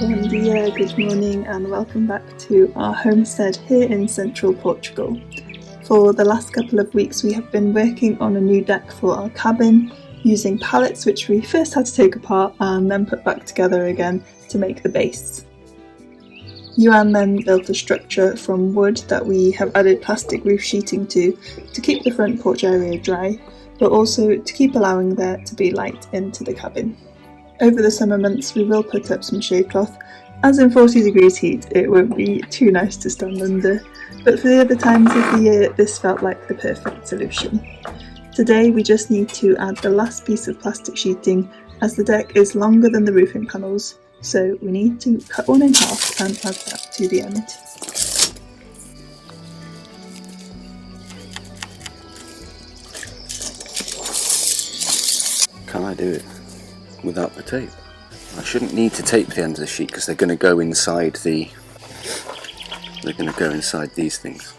Bom dia, good morning, and welcome back to our homestead here in central Portugal. For the last couple of weeks we have been working on a new deck for our cabin using pallets which we first had to take apart and then put back together again to make the base. Iwan then built a structure from wood that we have added plastic roof sheeting to keep the front porch area dry, but also to keep allowing there to be light into the cabin. Over the summer months we will put up some shade cloth, as in 40 degrees heat it won't be too nice to stand under, but for the other times of the year this felt like the perfect solution. Today we just need to add the last piece of plastic sheeting, as the deck is longer than the roofing panels, so we need to cut one in half and add that to the end. Can I do it without the tape? I shouldn't need to tape the end of the sheet because they're going to go inside these things.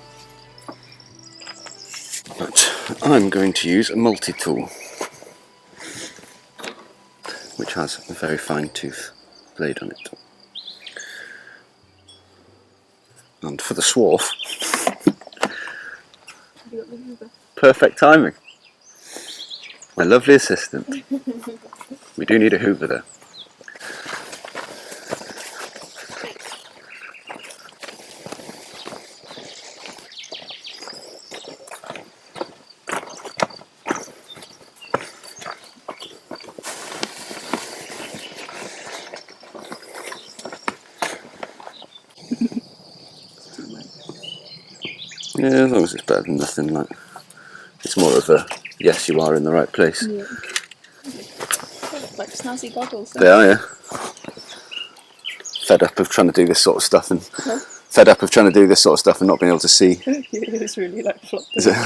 But I'm going to use a multi-tool, which has a very fine tooth blade on it. And for the swarf, perfect timing. My lovely assistant. We do need a hoover though. Yeah, as long as it's better than nothing, like it's more of a yes, you are in the right place. Yeah. Like snazzy goggles. They are, yeah. Fed up of trying to do this sort of stuff and not being able to see. It's really like flop. Is it?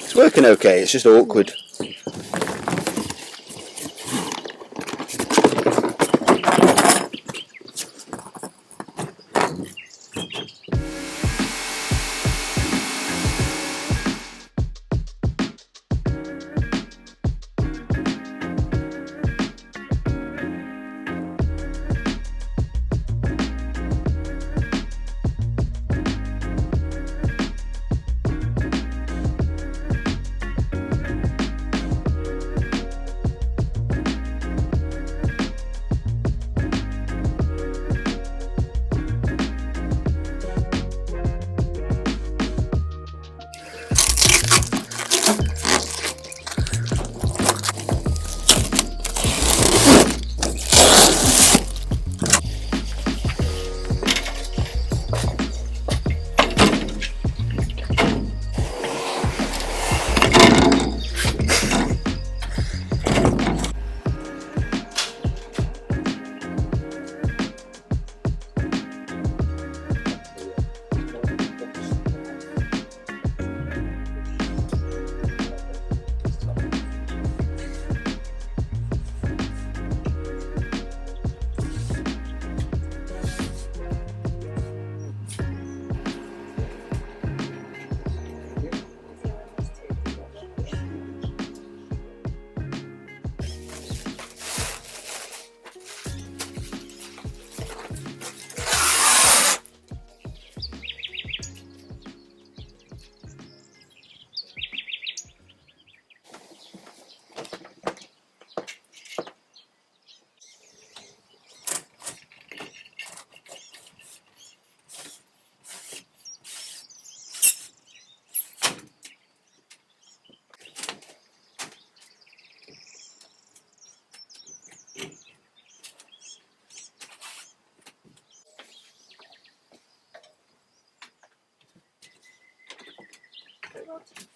It's working okay, it's just awkward.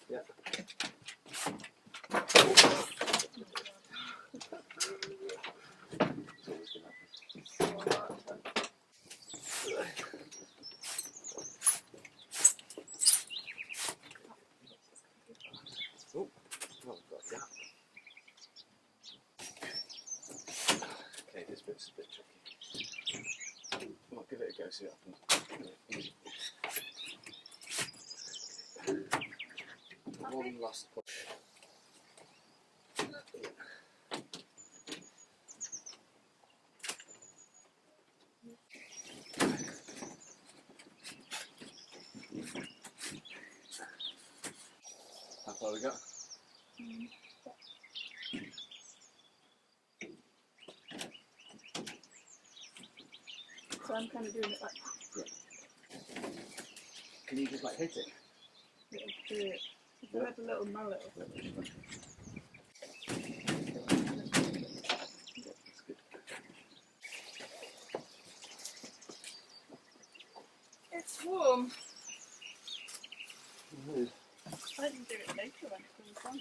Yeah. Oh, well, I've got a gap. Okay, this bit's a bit tricky. I'll give it a go, see what happens. One last push. I'm kind of doing it like that. Yeah. Can you just like hit it? Yeah, do it. If I had a little mallet or something. It's warm. I can do it later when it comes on.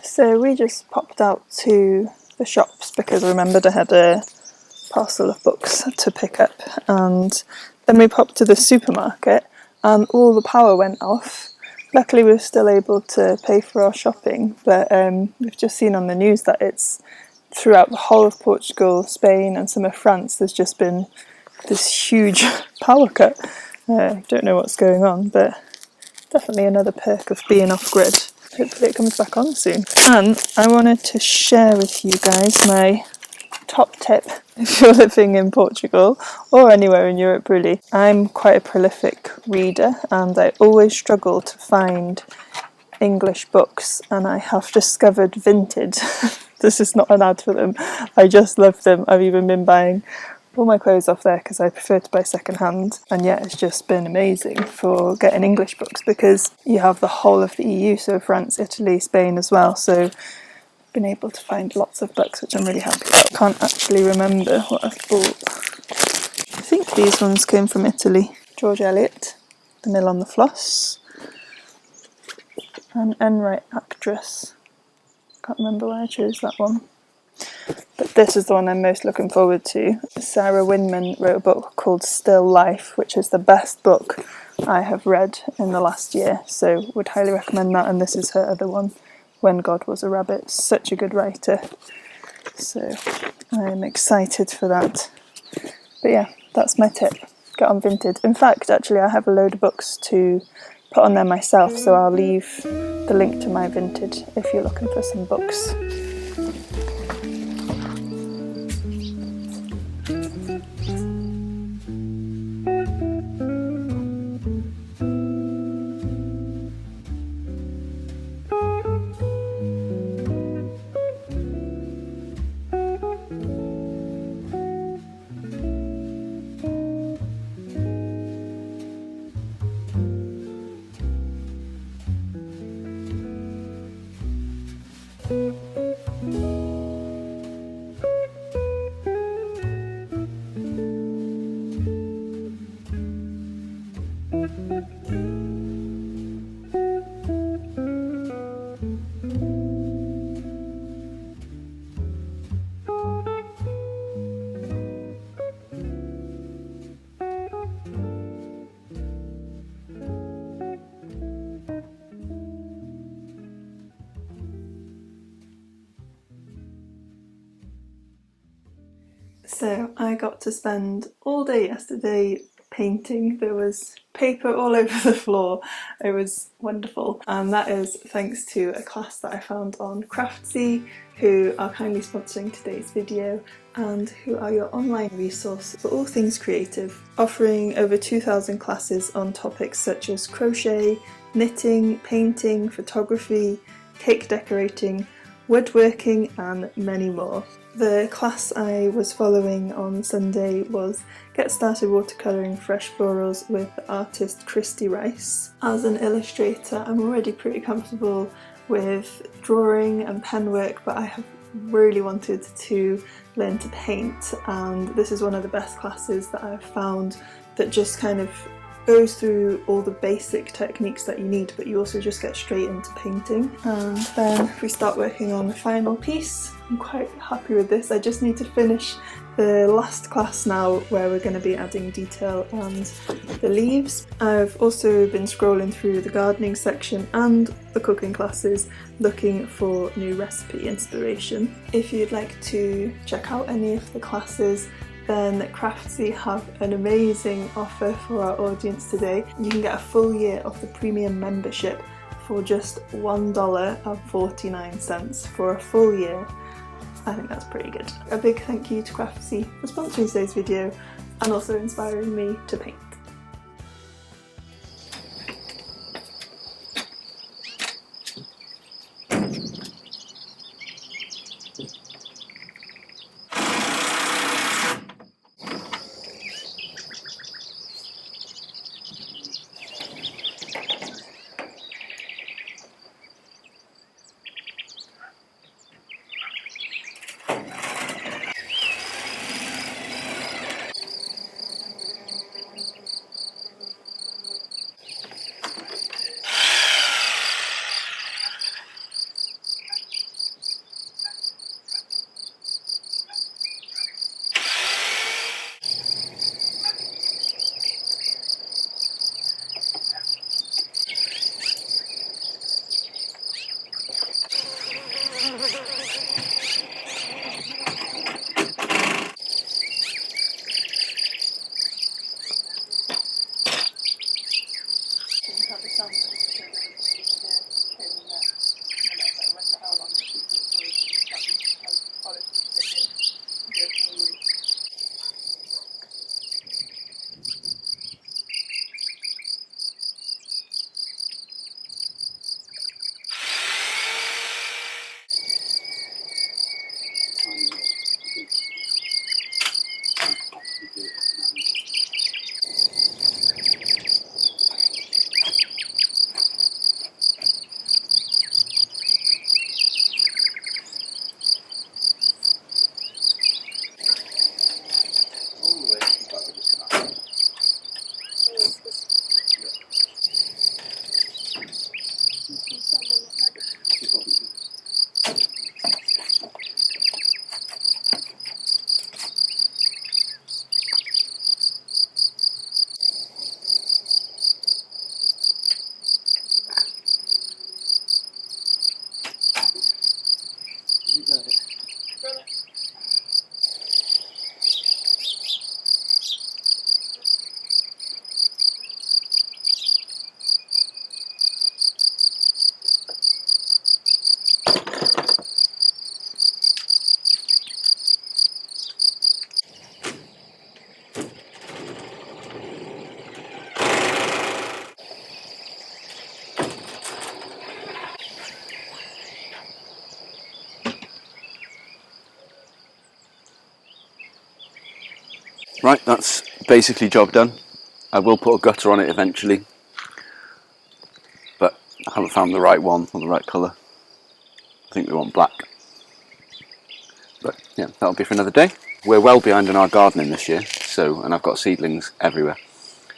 So we just popped out to the shops because I remembered I had a parcel of books to pick up, and then we popped to the supermarket and all the power went off. Luckily we were still able to pay for our shopping, but we've just seen on the news that it's throughout the whole of Portugal, Spain and some of France there's just been this huge power cut. Don't know what's going on, but definitely another perk of being off grid. Hopefully it comes back on soon. And I wanted to share with you guys my top tip if you're living in Portugal or anywhere in Europe really. I'm quite a prolific reader and I always struggle to find English books, and I have discovered Vinted. This is not an ad for them. I just love them. I've even been buying all my clothes off there because I prefer to buy second hand, and yeah, it's just been amazing for getting English books because you have the whole of the EU, so France, Italy, Spain as well, so I've been able to find lots of books which I'm really happy about. I can't actually remember what I've bought. I think these ones came from Italy. George Eliot, The Mill on the Floss, and Enright Actress. Can't remember why I chose that one. But this is the one I'm most looking forward to. Sarah Winman wrote a book called Still Life, which is the best book I have read in the last year, so would highly recommend that, and this is her other one, When God Was a Rabbit. Such a good writer, so I'm excited for that. But yeah, that's my tip. Get on Vinted. In fact, actually I have a load of books to put on there myself, so I'll leave the link to my Vinted if you're looking for some books. So I got to spend all day yesterday painting. There was paper all over the floor. It was wonderful, and that is thanks to a class that I found on Craftsy, who are kindly sponsoring today's video and who are your online resource for all things creative, offering over 2,000 classes on topics such as crochet, knitting, painting, photography, cake decorating, woodworking and many more. The class I was following on Sunday was Get Started Watercolouring Fresh Florals with the artist Christy Rice. As an illustrator, I'm already pretty comfortable with drawing and pen work, but I have really wanted to learn to paint, and this is one of the best classes that I've found that just kind of goes through all the basic techniques that you need, but you also just get straight into painting. And then we start working on the final piece. I'm quite happy with this. I just need to finish the last class now where we're going to be adding detail and the leaves. I've also been scrolling through the gardening section and the cooking classes looking for new recipe inspiration. If you'd like to check out any of the classes, then Craftsy have an amazing offer for our audience today. You can get a full year of the premium membership for just $1.49 for a full year. I think that's pretty good. A big thank you to Craftsy for sponsoring today's video and also inspiring me to paint. Right, that's basically job done. I will put a gutter on it eventually, but I haven't found the right one or the right colour. I think we want black. But yeah, that'll be for another day. We're well behind in our gardening this year, and I've got seedlings everywhere.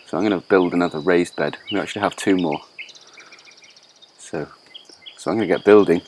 So I'm going to build another raised bed. We actually have 2 more. So I'm going to get building.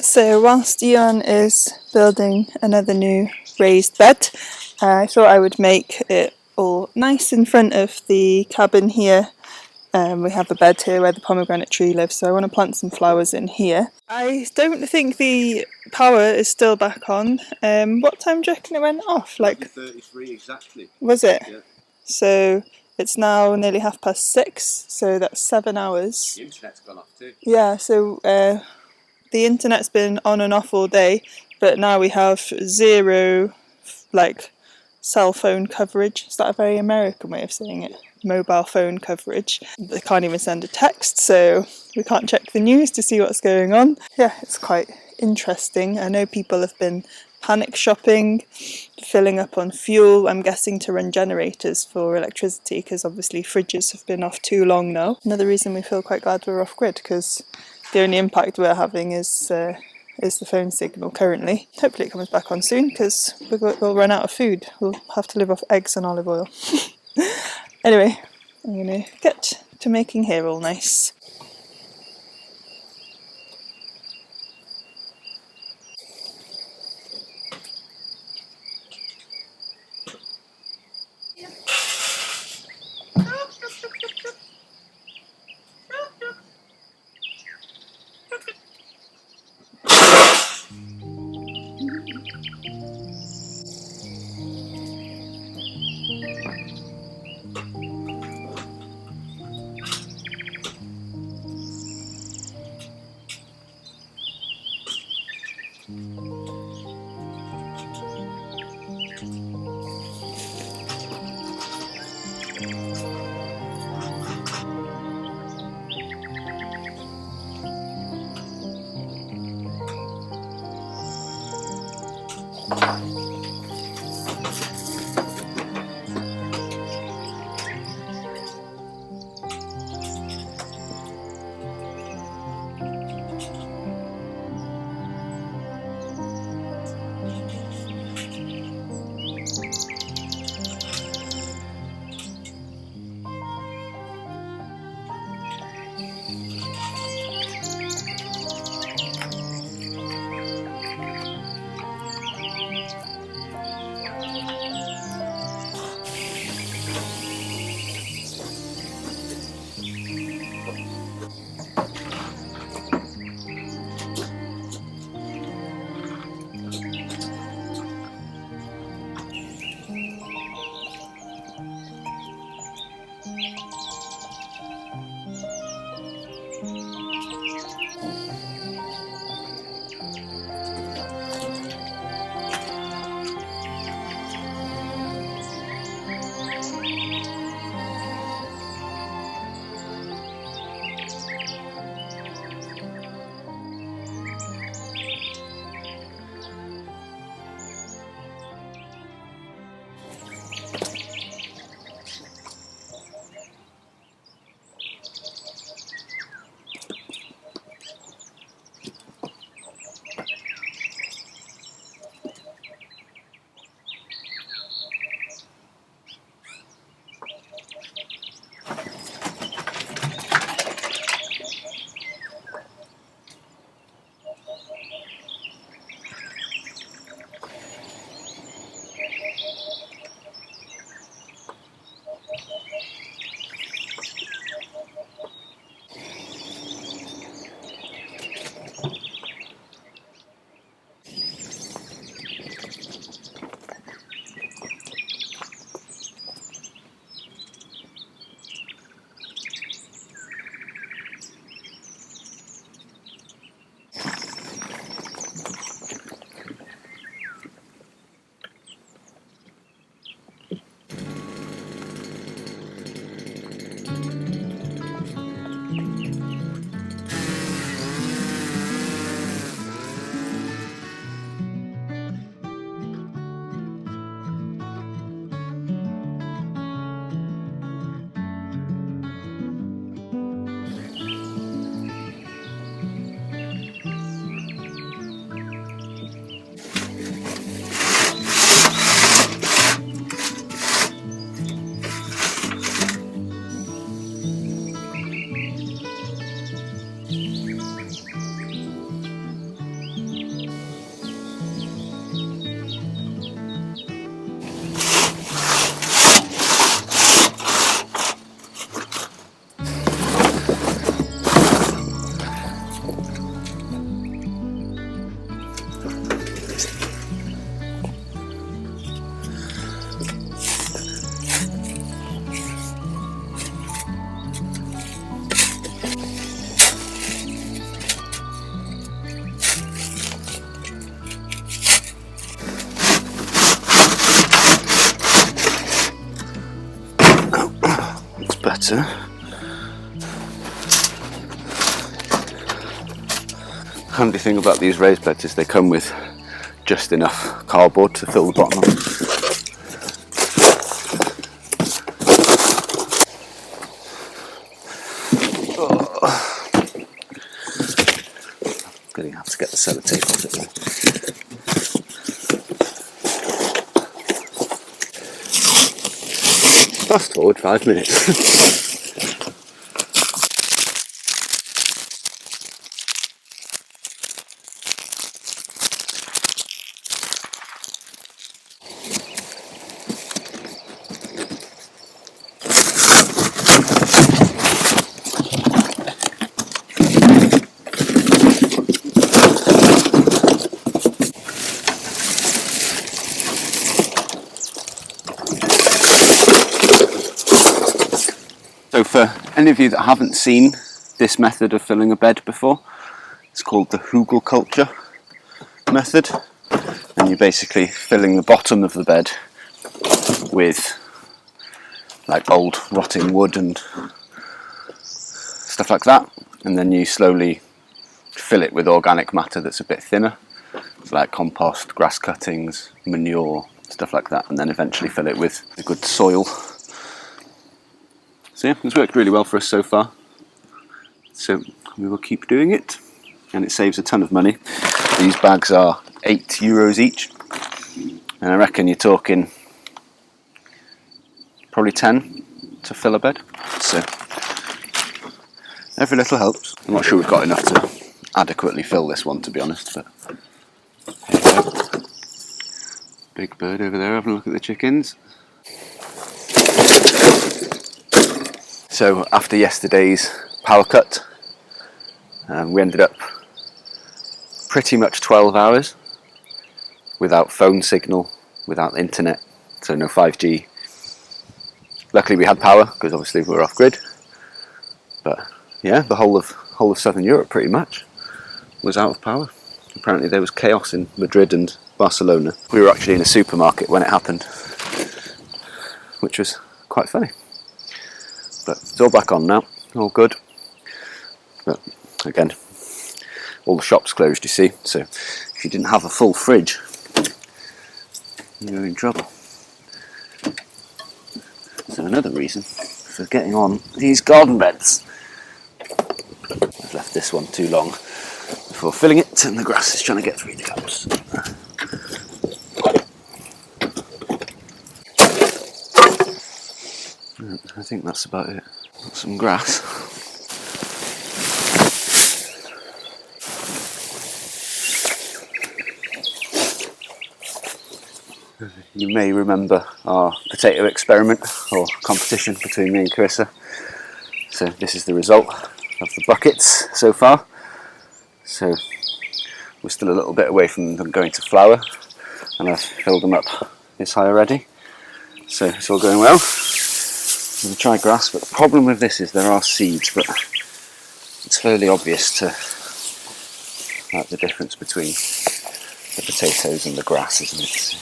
So whilst Iwan is building another new raised bed, I thought I would make it all nice in front of the cabin here. We have a bed here where the pomegranate tree lives, so I want to plant some flowers in here. I don't think the power is still back on. What time do you reckon it went off? Like 33 exactly. Was it? Yeah. So it's now nearly 6:30, so that's 7 hours. The internet's gone off too. Yeah, so the internet's been on and off all day, but now we have 0 cell phone coverage. Is that a very American way of saying it? Mobile phone coverage. They can't even send a text, so we can't check the news to see what's going on. Yeah, it's quite interesting. I know people have been panic shopping, filling up on fuel, I'm guessing to run generators for electricity, because obviously fridges have been off too long now. Another reason we feel quite glad we're off grid, because the only impact we're having is the phone signal currently. Hopefully it comes back on soon, because we'll run out of food. We'll have to live off eggs and olive oil. Anyway, I'm going to get to making hair all nice. better. Handy thing about these raised beds is they come with just enough cardboard to fill the bottom of. Going to have to get the sellotape off it now. Fast forward 5 minutes. So for any of you that haven't seen this method of filling a bed before, it's called the hugel culture method, and you're basically filling the bottom of the bed with like old rotting wood and stuff like that, and then you slowly fill it with organic matter that's a bit thinner, so like compost, grass cuttings, manure, stuff like that, and then eventually fill it with the good soil. So yeah, it's worked really well for us so far, so we will keep doing it, and it saves a ton of money. These bags are €8 each, and I reckon you're talking probably 10 to fill a bed, so every little helps. I'm not sure we've got enough to adequately fill this one, to be honest, but here we go. Big bird over there having a look at the chickens. So after yesterday's power cut, we ended up pretty much 12 hours without phone signal, without internet, so no 5G. Luckily we had power because obviously we were off grid, but yeah, the whole of Southern Europe pretty much was out of power. Apparently there was chaos in Madrid and Barcelona. We were actually in a supermarket when it happened, which was quite funny. But it's all back on now, all good. But again, all the shops closed, you see, so if you didn't have a full fridge, you're in trouble. So another reason for getting on these garden beds. I've left this one too long before filling it, and the grass is trying to get through the gaps. I think that's about it. Got some grass. You may remember our potato experiment or competition between me and Carissa. So this is the result of the buckets so far. So we're still a little bit away from them going to flower, and I've filled them up this high already. So it's all going well. I'm going to try grass, but the problem with this is there are seeds, but it's fairly obvious to like the difference between the potatoes and the grass, isn't it?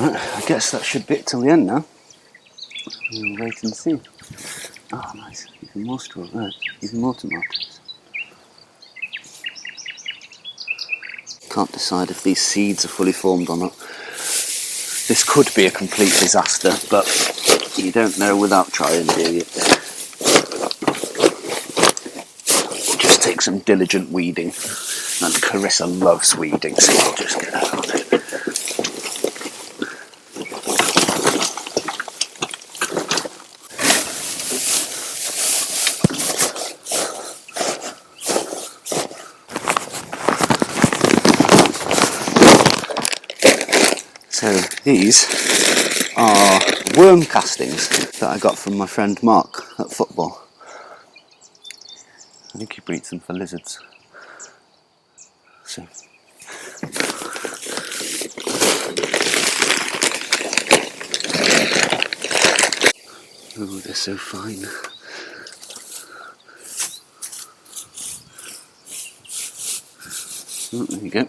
Right, I guess that should be it till the end now. We'll wait and see. Oh, nice. Even more straw. Even more tomatoes. Can't decide if these seeds are fully formed or not. This could be a complete disaster, but you don't know without trying, do you? Just take some diligent weeding. And Carissa loves weeding, so I'll just get her on it. So these are worm castings that I got from my friend Mark at football. I think he breeds them for lizards. So oh, they're so fine. Oh, there you go.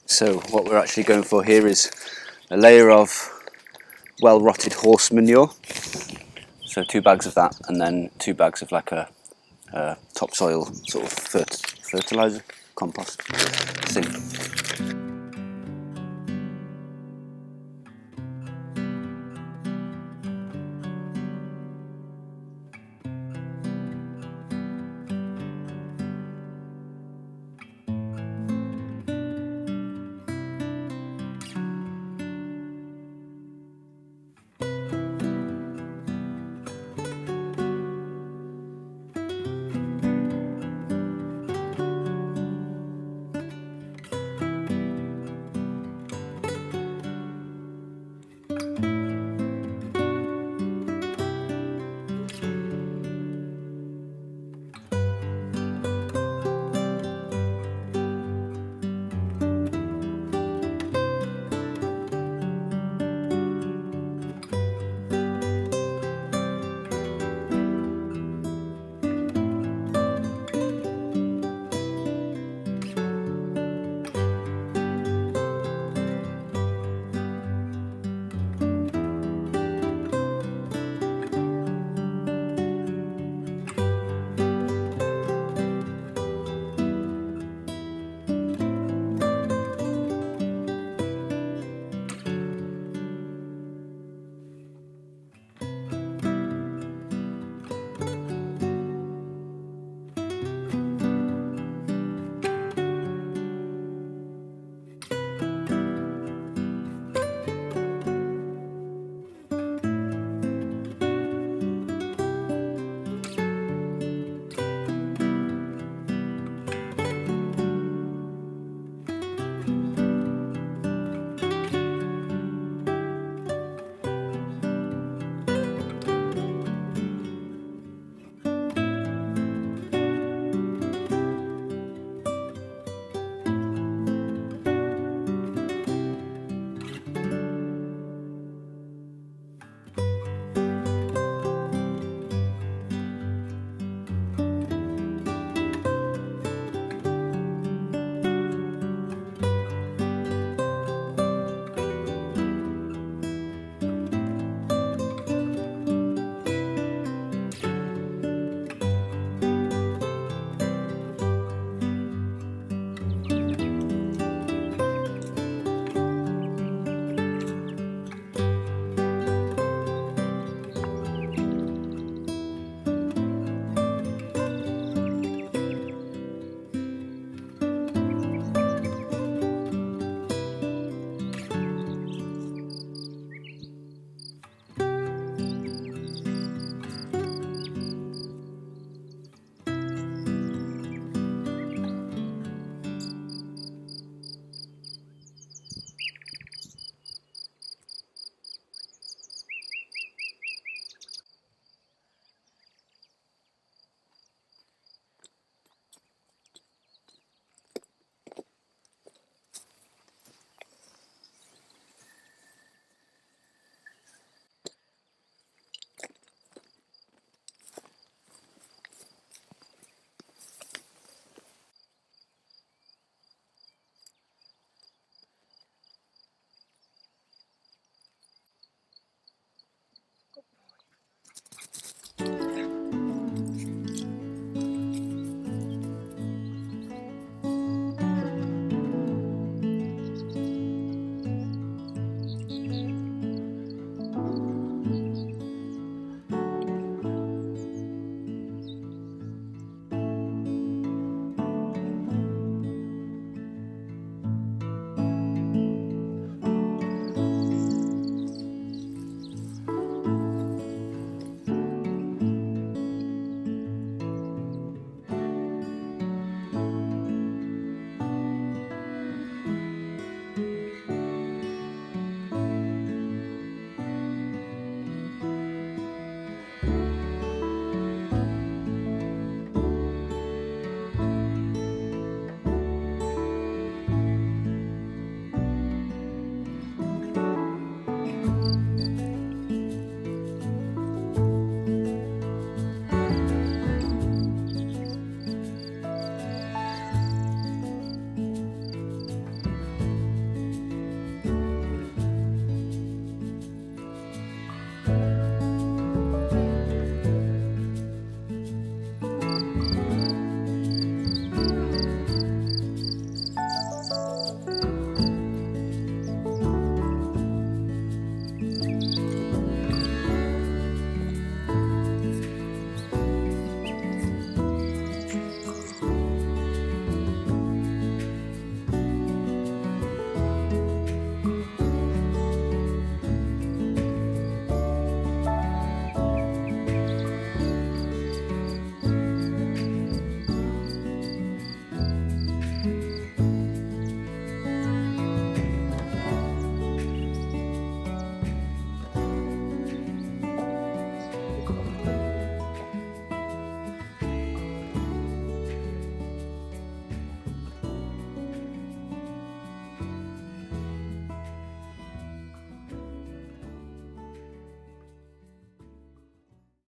So what we're actually going for here is a layer of well-rotted horse manure. So 2 bags of that, and then 2 bags of like a topsoil sort of fertilizer, compost thing.